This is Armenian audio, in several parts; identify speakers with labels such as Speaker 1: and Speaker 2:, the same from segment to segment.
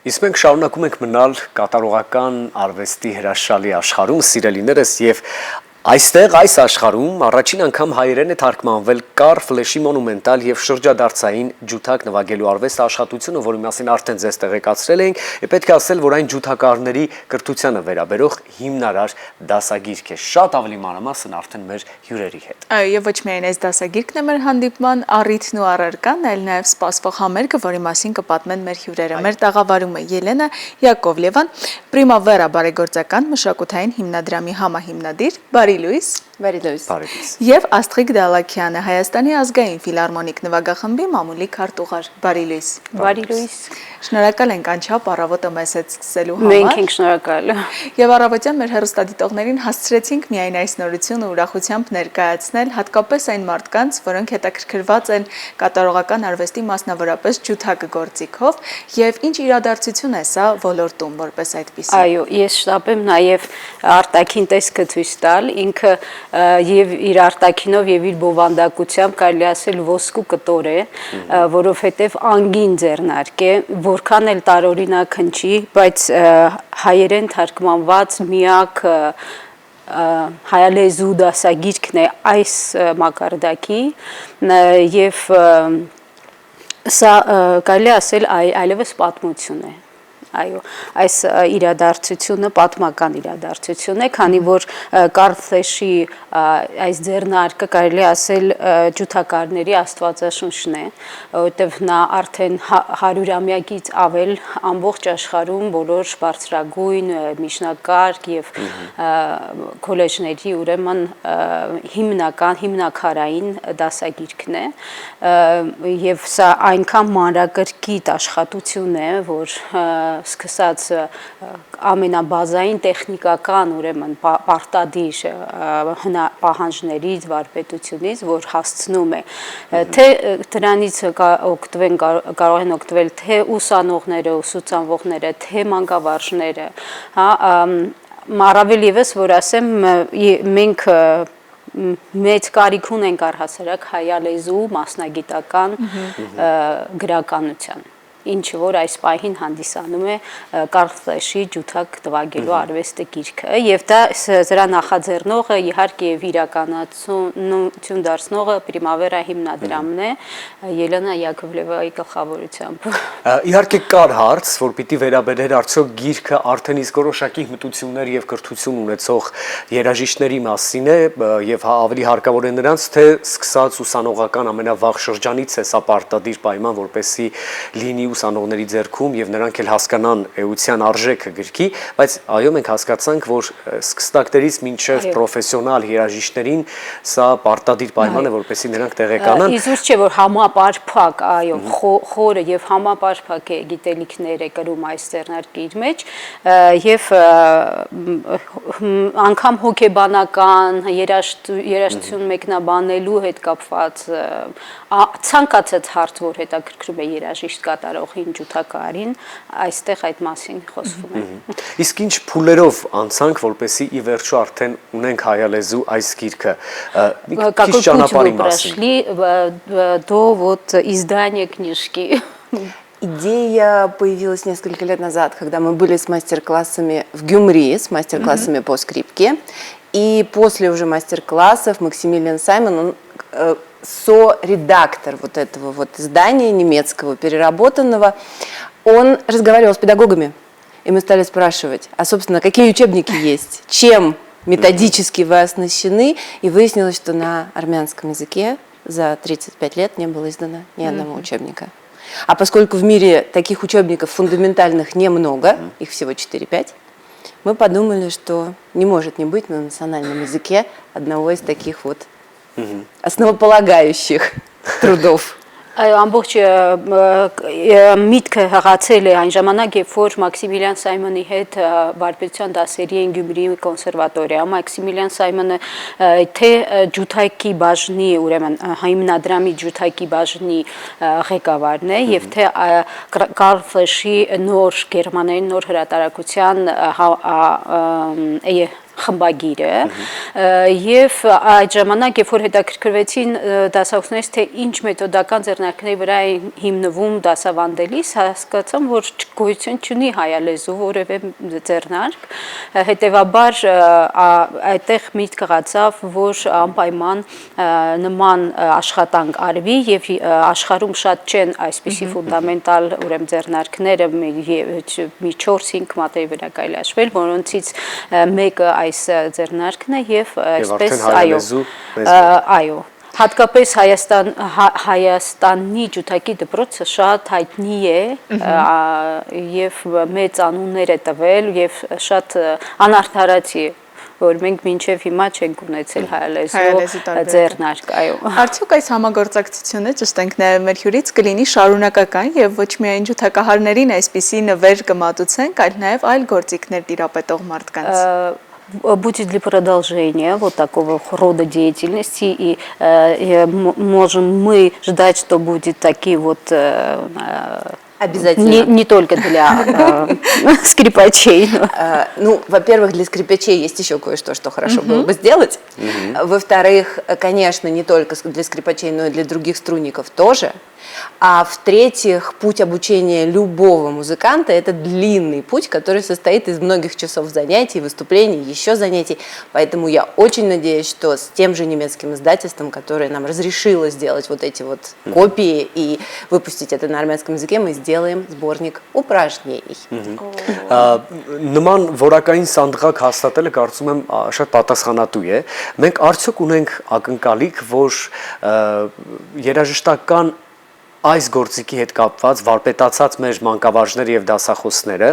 Speaker 1: Իսկ մենք շարունակում ենք մնալ կատարողական արվեստի հրաշալի աշխարհում, սիրելիներս, եւ այստեղ այս աշխարհում առաջին անգամ հայերեն է թարգմանվել Կար Ֆլեշի մոնումենտալ եւ շրջադարձային ջութակ նվագելու արվեստ աշխատությունը, որի մասին արդեն ձեզ տեղեկացրել ենք, եւ պետք է ասել, որ այն ջութակարների կրթությանը վերաբերող հիմնարար դասագիրք է, շատ ավելի մանրամասն արդեն մեր հյուրերի հետ։
Speaker 2: Այո, եւ ոչ միայն այս դասագիրքն է մեր հանդիպման առիթն ու առարկան, այլ նաեւ սպասվող համերգը, որի մասին կպատմեն մեր հյուրերը։ Մեր տաղավարում է Ելենա Յակովլևան, Պրիմավերա բարեգործական մշակութային հիմնադրամի համահիմնադիր, Բարի լույս, եւ Աստղիկ Դալաքյանը, Հայաստանի ազգային ֆիլհարմոնիկ նվագախմբի մամուլի քարտուղար, Բարի լույս։
Speaker 3: Բարի լույս։
Speaker 2: Շնորհակալ ենք անչափ առավոտը մեզ հետ սկսելու համար։
Speaker 3: Մենք ենք շնորհակալ։
Speaker 2: Եվ առավոտյան մեր հեռուստադիտողներին հասցրեցինք միայն այս նորությունը ուրախությամբ ներկայացնել, հատկապես այն մարդկանց, որոնք հետաքրքրված են կատարողական արվեստի, մասնավորապես ջութակը գործիքով, եւ ինչ իրադարձություն է սա ոլորտում որպես այդպիսի։
Speaker 3: Այո, ես շտապ եմ նաեւ արտաքին տեսքը ցույց տալ, ինքը եւ իր արտաքինով եւ իր բովանդակությամբ կարելի ասել ոսկու կտոր է, որովհետեւ անգին ձեռնարկ է, որքան էլ տարօրինակ հնչի, բայց հայերեն թարգմանված միակ հայալեզու դասագիրքն է այս մակարդակի եւ սա կարելի ասել այլևս պատմություն է։ Այո, այս իրադարձությունը պատմական իրադարձություն է, քանի որ Կարլ Ֆլեշի այս ձեռնարկը կարելի ասել ջութակարների աստվածաշունչն է, որովհետև նա արդեն 100-ամյակից ավել ամբողջ աշխարհում բոլոր բարձրագույն միջնակարգ եւ քոլեջների ուրեմն հիմնակարային դասագիրքն է, եւ սա այնքան մանրակրկիտ աշխատություն է, որ սկսած ամենաբազային տեխնիկական ուրեմն պարտադիր պահանջներից, վարպետությունից, որ հասցնում է թե դրանից կարող են օգտվել թե ուսանողները, ուսուցանողները, թե մանկավարժները, հա, առավել եւս որ ասեմ մենք մեծ կարիք ունենք առհասարակ հայալեզու մասնագիտական գրականության, ինչը որ այս պահին հանդիսանում է Կարլ Ֆլեշի ջութակ նվագելու արվեստի գիրքը, եւ դա դրա նախաձեռնողը իհարկե եւ իրականացություն դարձնողը Պրիմավերա հիմնադրամն է, Ելենա Յակովլևայի գլխավորությամբ։
Speaker 1: Իհարկե կար հարց, որ պիտի վերաբերեր արդյոք գիրքը արդեն իսկ որոշակի հմտություններ եւ կրթություն ունեցող երաժիշտների մասին է եւ ավելի հարկավոր է նրանց, թե սկսած ուսանողական ամենավաղ շրջանից է սա պարտադիր պայման, որպեսզի լինի ուսանողների ձեռքում եւ նրանք էլ հասկանան էության արժեքը գրքի, բայց այո մենք հասկացանք, որ սկսնակներից մինչեւ պրոֆեսիոնալ երաժիշտներին սա պարտադիր պայման է, որպեսզի նրանք տեղեկանան։
Speaker 3: Իզուր չէ, որ համապարփակ, այո, խորը եւ համապարփակ է գիտելիքներ է կրում այս ձեռնարկի իր մեջ եւ անգամ հոգեբանական երաժշտություն մեկնաբանելու հետ կապված ցանկացած հարց, որ հետաքրքրում է երաժիշտ կատարողին, ջութակարին, այստեղ այդ մասին խոսվում է։
Speaker 1: Իսկ ինչ փուլերով անցանք, որպեսզի ի վերջո արդեն ունենք հայալեզու այս գիրքը, քիչ ճանապարհի մասին։
Speaker 3: До вот издания книжки.
Speaker 4: Идея появилась несколько лет назад, когда мы были с мастер-классами в Гюмри, с мастер-классами по скрипке. И после уже мастер-классов Максимилиан Саймон, он со-редактор вот этого вот издания немецкого, переработанного, он разговаривал с педагогами. И мы стали спрашивать, а, собственно, какие учебники есть, чем методически вы оснащены. И выяснилось, что на армянском языке за 35 лет не было издано ни одного учебника. А поскольку в мире таких учебников фундаментальных немного, их всего 4-5, мы подумали, что не может не быть на национальном языке одного из таких вот основополагающих трудов.
Speaker 3: Ամբողջ միտքը հղացել է այն ժամանակ, երբ որ Մաքսիմիլիան Սայմոնի հետ վարպետության դասերի են Գյումրի կոնսերվատորիա։ Մաքսիմիլիան Սայմոնը թե ջութակի բաժնի, ուրեմն հիմնադրամի ջութակի բաժնի ղեկավարն է, եւ թե Կարլ Ֆլեշի նոր գերմաներեն նոր հրատարակության խմբագիրը եւ այդ ժամանակ երբ որ հետաքրքրվեցին դասախոսներից թե ինչ մեթոդական ձեռնարկների վրա են հիմնվում դասավանդելիս հասկացան որ գոյություն չունի հայալեզու որևէ ձեռնարկ հետեւաբար այդտեղ միտք ղացավ որ անպայման նման աշխատանք արվի եւ աշխարհում շատ չեն այսպիսի ֆունդամենտալ ուրեմն ձեռնարկները մի 4-5 մատերի վրա կարելի հաշվել որոնցից մեկը այս ձեռնարկն է եւ այսպես այո հատկապես Հայաստանի ջութակի դպրոցը շատ հայտնի է եւ մեծ անուններ է տվել եւ շատ անարդարացի է որ մենք մինչև հիմա չենք ունեցել հայալեզու ձեռնարկ, այո։
Speaker 2: Արդյոք այս համագործակցությունը ճշտ ենք նաև մեր հյուրից կլինի շարունակական եւ ոչ միայն ջութակահարներին այսպիսի նվեր կմատուցենք, այլ նաև այլ գործիքներ տիրապետող մարդկանց։
Speaker 3: Будет для продолжения вот такого рода деятельности, и можем мы ждать, что будет такие вот
Speaker 4: обязательно.
Speaker 3: Не только для скрипачей.
Speaker 4: Ну, во-первых, для скрипачей есть еще кое-что, что хорошо было бы сделать. Во-вторых, конечно, не только для скрипачей, но и для других струнников тоже. А в-третьих, путь обучения любого музыканта – это длинный путь, который состоит из многих часов занятий, выступлений, еще занятий. Поэтому я очень надеюсь, что с тем же немецким издательством, которое нам разрешило сделать вот эти вот копии и выпустить это на армянском языке, мы сделаем сборник упражнений.
Speaker 1: Նման որակային սանդղակ հաստատելը կարծում եմ շատ պատասխանատու է։ Մենք արդյոք ունենք ակնկալիք, որ երաժշտական այս գործիքի հետ կապված վարպետացած մեր մանկավարժները եւ դասախոսները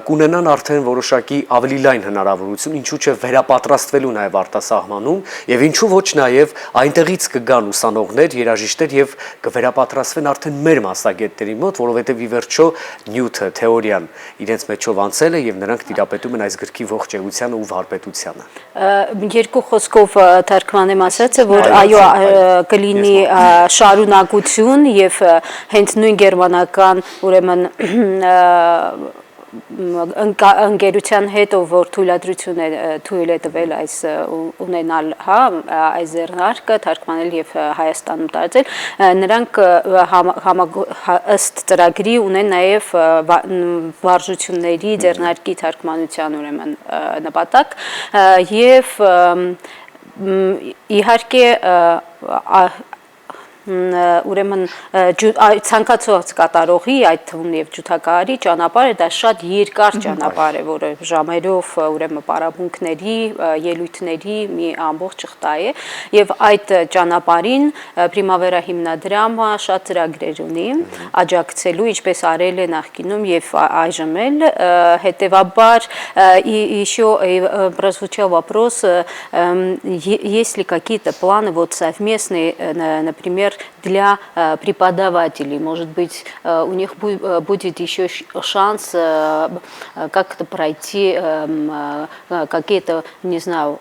Speaker 1: կունենան արդեն որոշակի ավելի լայն հնարավորություն, ինչու՞ չէ վերապատրաստվելու նաեւ արտասահմանում եւ ինչու ոչ նաեւ այնտեղից կգան ուսանողներ, երաժիշտներ եւ կվերապատրաստվեն արդեն մեր մասնագետների մոտ, որովհետեւ ի վերջո նյութը, թեորիան իրենց մեջով անցել է եւ նրանք տիրապետում են այս գրքի ողջ էությանը ու վարպետությանը։
Speaker 3: Երկու խոսքով թարգմանեմ ասածը, որ այո կլինի շարունակություն եւ հենց նույն գերմանական ուրեմն ընկերության հետ որ թույլ է տվել այս ունենալ այս ձեռնարկը թարգմանել եւ Հայաստանում տարածել նրանք ըստ ծրագրի ունեն նաեւ վարժությունների ձեռնարկի թարգմանության ուրեմն նպատակ եւ իհարկե ուրեմն ցանկացած կատարողի այդ թվում եւ ջութակահարի ճանապարհը դա շատ երկար ճանապարհ է որը ժամերով ուրեմն պարապմունքների ելույթների մի ամբողջ շղթա է եւ այդ ճանապարհին Primavera հիմնադրամը շատ ծրագրեր ունի աջակցելու ինչպես արել է նախկինում եւ այժմ էլ հետեւաբար еще прозвучал вопрос есть ли какие-то планы вот совместные например для преподавателей, может быть, у них будет еще шанс как-то пройти какие-то, не знаю,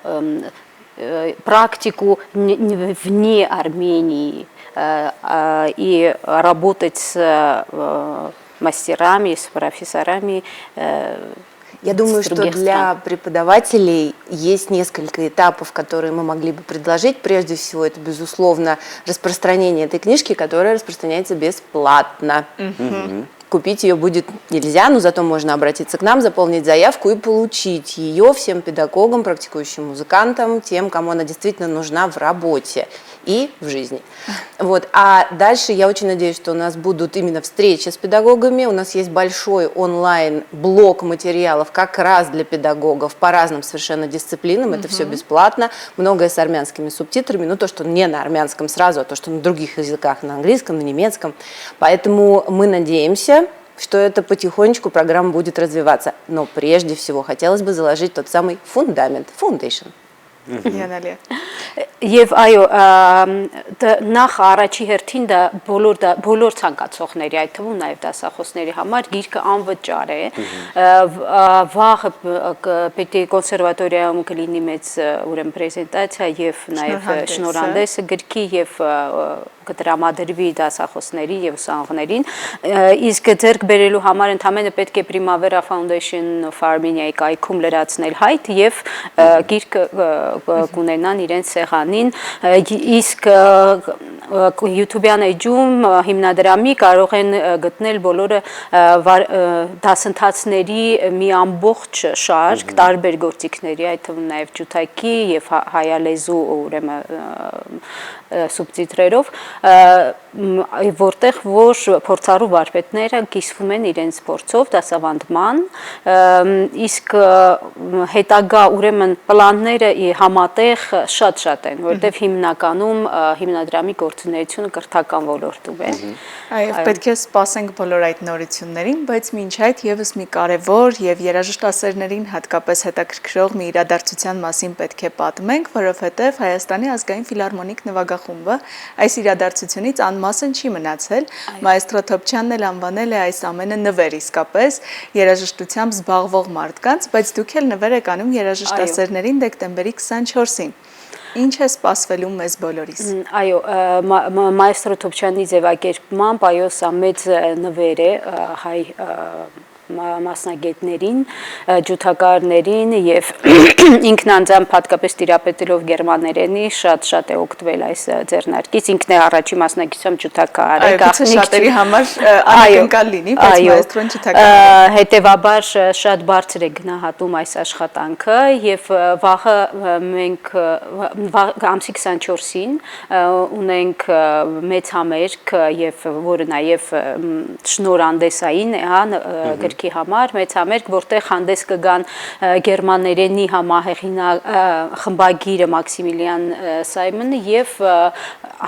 Speaker 3: практику вне Армении и работать с мастерами, с профессорами.
Speaker 4: Я думаю, что для преподавателей есть несколько этапов, которые мы могли бы предложить. Прежде всего, это, безусловно, распространение этой книжки, которая распространяется бесплатно. Купить ее будет нельзя, но зато можно обратиться к нам, заполнить заявку и получить ее всем педагогам, практикующим музыкантам, тем, кому она действительно нужна в работе и в жизни. Вот. А дальше я очень надеюсь, что у нас будут именно встречи с педагогами. У нас есть большой онлайн-блок материалов как раз для педагогов по разным совершенно дисциплинам. Это все бесплатно. Многое с армянскими субтитрами. Ну, то, что не на армянском сразу, а то, что на других языках, на английском, на немецком. Поэтому мы надеемся, что это потихонечку программа будет развиваться. Но прежде всего хотелось бы заложить тот самый фундамент, foundation.
Speaker 3: Եվ այո, նախ առաջի հերթին դա բոլոր ցանկացողների, այդ թվում նաև դասախոսների համար գիրքը անվճար է, վաղը պետք է կոնսերվատորիայում կլինի մեծ ուրեմն պրեզենտացիա եւ նաև շնորհանդեսը գրքի եւ կտրամադրվի դասախոսների եւ ուսանողներին, իսկ ձեռք բերելու համար ընդհանրապես պետք է Primavera Foundation of Armenia-ի կայքում լրացնել հայտ եւ գիրքը կունենան իրենց սեղանին, իսկ YouTube-յան էջում հիմնադրամի կարող են գտնել բոլորը դասընթացների մի ամբողջ շարք տարբեր գործիքների, այդ թվում նաեւ ջութակի եւ հայալեզու ուրեմն սուբտիտրերով, որտեղ որ փորձառու վարպետները կիսվում են իրենց փորձով դասավանդման, իսկ հետագա ուրեմն պլանները համատեղ շատ են, որտեղ հիմնականում հիմնադրամի գործունեությունը կրթական ոլորտում է։
Speaker 2: Այո, պետք է սպասենք բոլոր այդ նորություններին, բայց մինչ այդ եւս մի կարևոր եւ երաժշտասերներին հատկապես հետաքրքրող մի իրադարձության մասին պետք է պատմենք, որովհետեւ Հայաստանի ազգային ֆիլհարմոնիկ նվագախումբը այս իրադարձությունից անմասն չի մնացել։ Մայստրո Թոփչյանն էլ անվանել է այս ամենը նվեր իսկապես երաժշտությամբ զբաղվող մարդկանց, բայց դուք էլ նվեր եք անում երաժշտասերներին դեկտեմբերի 24-ին։ Ինչ է սպասվելու մեզ բոլորիս։
Speaker 3: Այո, Մայստրո Թոփչյանի ձևակերպմամբ այո, սա մեծ նվեր է հայ մասնագետներին, ջութակարներին եւ ինքն անձամբ հատկապես տիրապետելով գերմաներենի շատ է օգտվել այս ձեռնարկից, ինքն է առաջի մասնակցությամբ ջութակար է,
Speaker 2: գաղտնիք շատերի համար անկարելի լինի, բայց մայստրոն ջութակար է։
Speaker 3: Հետևաբար շատ բարձր է գնահատում այս աշխատանքը եւ վաղը մենք ամսի 24-ին ունենք մեծ համերգ եւ որը նաեւ շնորհանդեսային է, հա, համար մեծ համերգ, որտեղ հանդես կգան գերմաներենի խմբագիրը Մաքսիմիլիան Սայմոնը եւ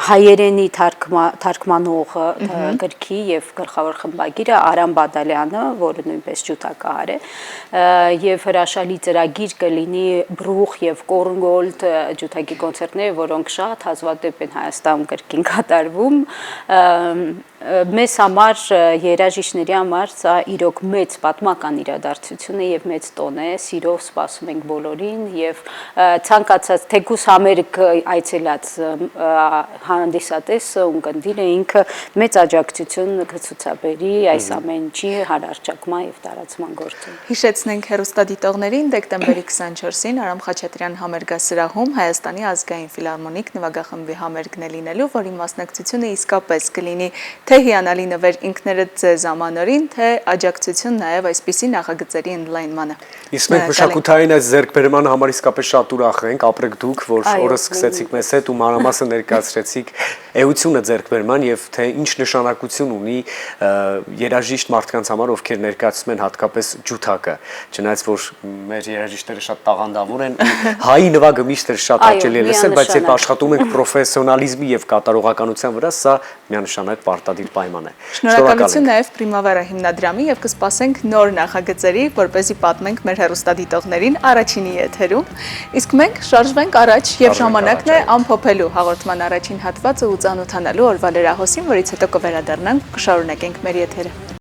Speaker 3: հայերենի թարգմանողը գրքի եւ գլխավոր խմբագիրը Արամ Բադալյանը, որը նույնպես ջութակահար է, եւ հրաշալի ծրագիր կլինի բրուխ եւ կորնգոլդ ջութակի կոնցերտներ, որոնք շատ հազվադեպ են Հայաստանում կրկին կատարվում։ Մեզ համար երաժիշտների համար սա իրոք մեծ պատմական իրադարձություն է եւ մեծ տոն է, սիրով սպասում ենք բոլորին եւ ցանկացած թեկուս համերգ այցելած հանդիսատեսը ունկնդիրը ինքը մեծ աջակցություն կցուցաբերի այս ամենի հարարճակման եւ տարածման գործում։
Speaker 2: Հիշեցնենք հեռուստադիտողներին դեկտեմբերի 24-ին Արամ Խաչատրյան համերգասրահում Հայաստանի ազգային ֆիլհարմոնիկ նվագախմբի համերգն է լինելու, որի մասնակցությունը իսկապես կլինի թե հիանալի նվեր ինքներդ ձեզ ամանորին, թե աջակցություն նաև այսպիսի նախագծերի ընդլայնմանը։
Speaker 1: Իսկ մենք մշակութային այս ձեռքբերման համար իսկապես շատ ուրախ ենք, ապրեք դուք, որ օրը սկսեցիք մեզ հետ ու մանրամասն ներկայացրեցիք էությունը ձեռքբերման եւ թե ինչ նշանակություն ունի երաժիշտ մարդկանց համար, ովքեր ներկայացնում են հատկապես ջութակը, չնայած որ մեր երաժիշտները շատ տաղանդավոր են, հայի նվագը միշտ շատ հաճելի է լսել, բայց երբ աշխատում ենք պրոֆեսիոնալիզմի եւ կատարողականության վրա, սա միանշանակ պարտադիր պայման է։
Speaker 2: Շնորհակալություն նաև Primavera հիմնադրամի եւ կսպասենք նոր նախագծերի, որպեսզի պատմենք մեր հեռուստադիտողներին առաջինի եթերում։ Իսկ մենք շարժվենք առաջ եւ ժամանակն է ամփոփելու հաղորդման առաջին հատվածը ու ծանոթանալու օրվա լրահոսին, որից հետո կվերադառնանք, կշարունակենք մեր եթերը։